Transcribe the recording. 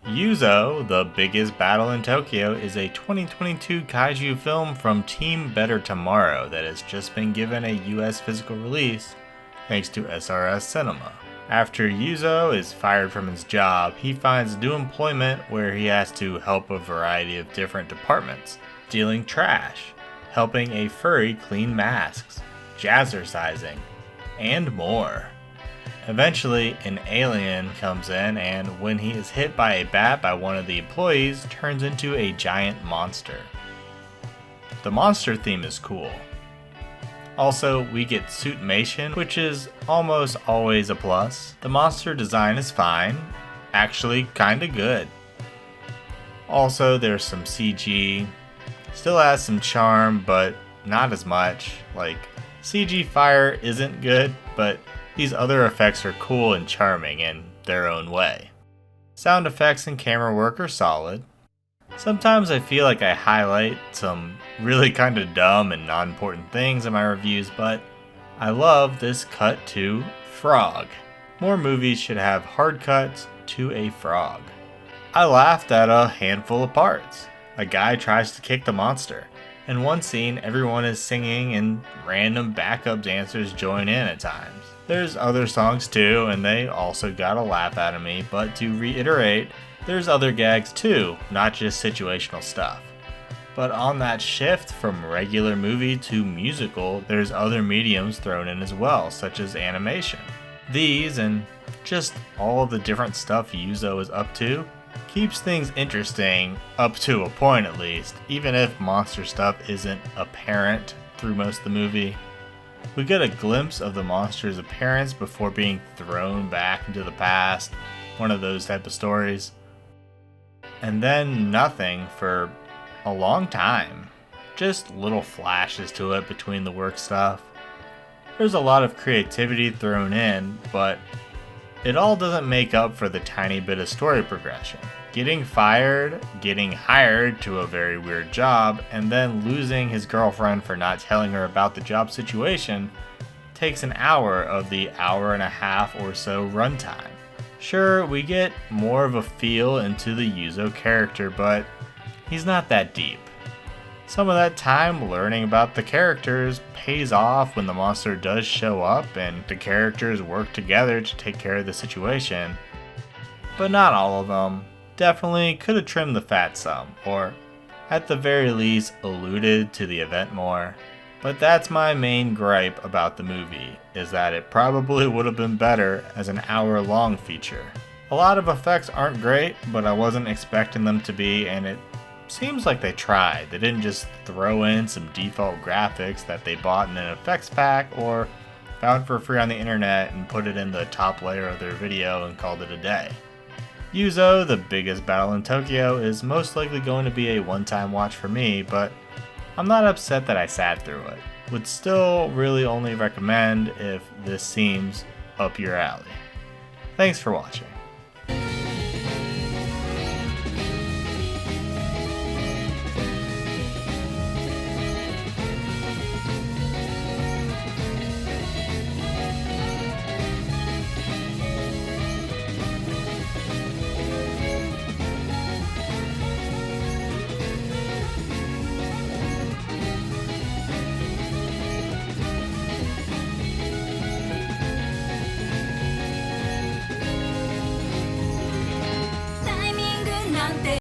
Yuzo, the Biggest Battle in Tokyo is a 2022 kaiju film from Team Better Tomorrow that has just been given a US physical release thanks to SRS Cinema. After Yuzo is fired from his job, he finds new employment where he has to help a variety of different departments, stealing trash, helping a furry clean masks, jazzercising, and more. Eventually, an alien comes in and when he is hit by a bat by one of the employees, turns into a giant monster. The monster theme is cool. Also, we get suitmation, which is almost always a plus. The monster design is fine, actually kinda good. Also, there's some CG, still has some charm, but not as much. Like, CG fire isn't good, but these other effects are cool and charming in their own way. Sound effects and camera work are solid. Sometimes I feel like I highlight some really kind of dumb and non-important things in my reviews, but I love this cut to frog. More movies should have hard cuts to a frog. I laughed at a handful of parts. A guy tries to kick the monster. In one scene, everyone is singing and random backup dancers join in at times. There's other songs too, and they also got a laugh out of me, but to reiterate, there's other gags too, not just situational stuff. But on that shift from regular movie to musical, there's other mediums thrown in as well, such as animation. These, and just all of the different stuff Yuzo is up to, keeps things interesting, up to a point at least, even if monster stuff isn't apparent through most of the movie. We get a glimpse of the monster's appearance before being thrown back into the past, one of those type of stories. And then nothing for a long time. Just little flashes to it between the work stuff. There's a lot of creativity thrown in, but it all doesn't make up for the tiny bit of story progression. Getting fired, getting hired to a very weird job, and then losing his girlfriend for not telling her about the job situation takes an hour of the hour and a half or so runtime. Sure, we get more of a feel into the Yuzo character, but he's not that deep. Some of that time learning about the characters pays off when the monster does show up and the characters work together to take care of the situation, but not all of them. Definitely could have trimmed the fat some, or at the very least alluded to the event more. But that's my main gripe about the movie, is that it probably would have been better as an hour-long feature. A lot of effects aren't great, but I wasn't expecting them to be, and it seems like they tried. They didn't just throw in some default graphics that they bought in an effects pack or found for free on the internet and put it in the top layer of their video and called it a day. Yuzo, the Biggest Battle in Tokyo, is most likely going to be a one-time watch for me, but I'm not upset that I sat through it. Would still really only recommend if this seems up your alley. Thanks for watching.